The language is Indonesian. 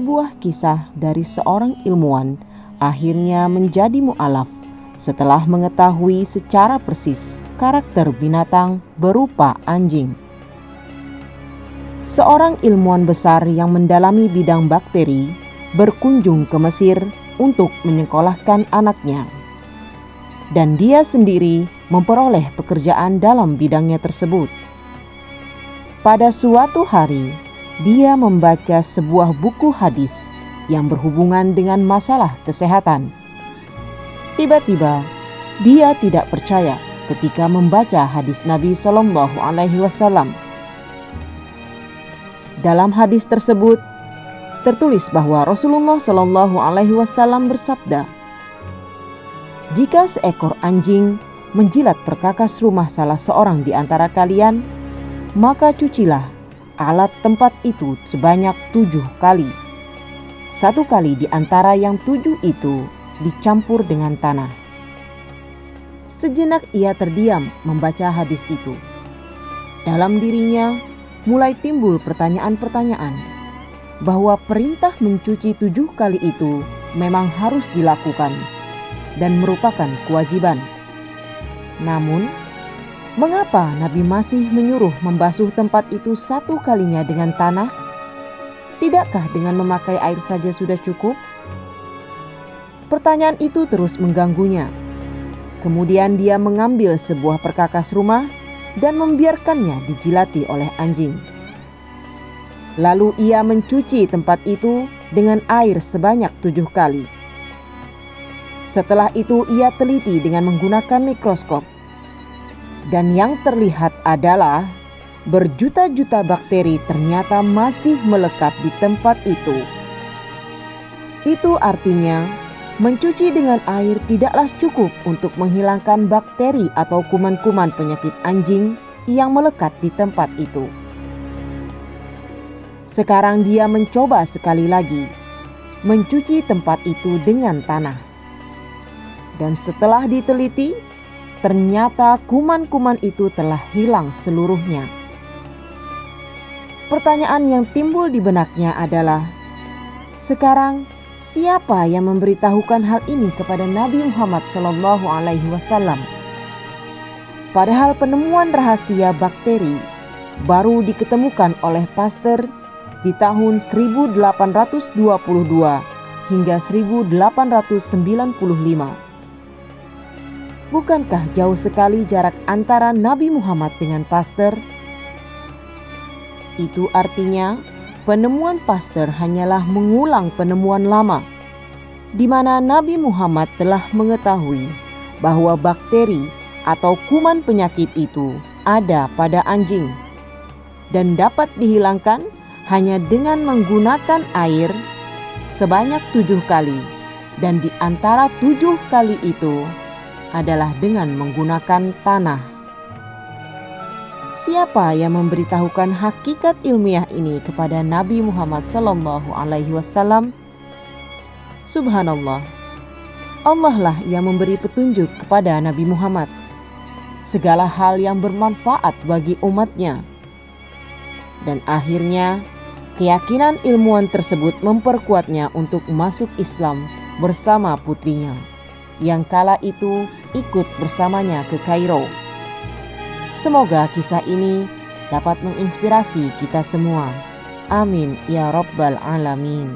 sebuah kisah dari seorang ilmuwan akhirnya menjadi mu'alaf setelah mengetahui secara persis karakter binatang berupa anjing. Seorang ilmuwan besar yang mendalami bidang bakteri berkunjung ke Mesir untuk menyekolahkan anaknya. Dan dia sendiri memperoleh pekerjaan dalam bidangnya tersebut. Pada suatu hari, dia membaca sebuah buku hadis yang berhubungan dengan masalah kesehatan. Tiba-tiba, dia tidak percaya ketika membaca hadis Nabi Shallallahu Alaihi Wasallam. Dalam hadis tersebut, tertulis bahwa Rasulullah Shallallahu Alaihi Wasallam bersabda, "Jika seekor anjing menjilat perkakas rumah salah seorang di antara kalian, maka cucilah alat tempat itu sebanyak 7 kali. 1 kali di antara yang 7 itu dicampur dengan tanah." Sejenak ia terdiam membaca hadis itu. Dalam dirinya mulai timbul pertanyaan-pertanyaan bahwa perintah mencuci 7 kali itu memang harus dilakukan dan merupakan kewajiban. Namun, mengapa Nabi masih menyuruh membasuh tempat itu 1 kalinya dengan tanah? Tidakkah dengan memakai air saja sudah cukup? Pertanyaan itu terus mengganggunya. Kemudian dia mengambil sebuah perkakas rumah dan membiarkannya dijilati oleh anjing. Lalu ia mencuci tempat itu dengan air sebanyak 7 kali. Setelah itu ia teliti dengan menggunakan mikroskop. Dan yang terlihat adalah berjuta-juta bakteri ternyata masih melekat di tempat itu. Itu artinya mencuci dengan air tidaklah cukup untuk menghilangkan bakteri atau kuman-kuman penyakit anjing yang melekat di tempat itu. Sekarang dia mencoba sekali lagi mencuci tempat itu dengan tanah. Dan setelah diteliti, ternyata kuman-kuman itu telah hilang seluruhnya. Pertanyaan yang timbul di benaknya adalah, sekarang siapa yang memberitahukan hal ini kepada Nabi Muhammad SAW? Padahal penemuan rahasia bakteri baru diketemukan oleh Pasteur di tahun 1822 hingga 1895. Bukankah jauh sekali jarak antara Nabi Muhammad dengan Pasteur? Itu artinya penemuan Pasteur hanyalah mengulang penemuan lama, di mana Nabi Muhammad telah mengetahui bahwa bakteri atau kuman penyakit itu ada pada anjing dan dapat dihilangkan hanya dengan menggunakan air sebanyak 7 kali, dan di antara 7 kali itu adalah dengan menggunakan tanah. Siapa yang memberitahukan hakikat ilmiah ini kepada Nabi Muhammad SAW? Subhanallah, Allah lah yang memberi petunjuk kepada Nabi Muhammad segala hal yang bermanfaat bagi umatnya. Dan akhirnya keyakinan ilmuwan tersebut memperkuatnya untuk masuk Islam bersama putrinya, yang kala itu ikut bersamanya ke Kairo. Semoga kisah ini dapat menginspirasi kita semua. Amin ya Rabbal Alamin.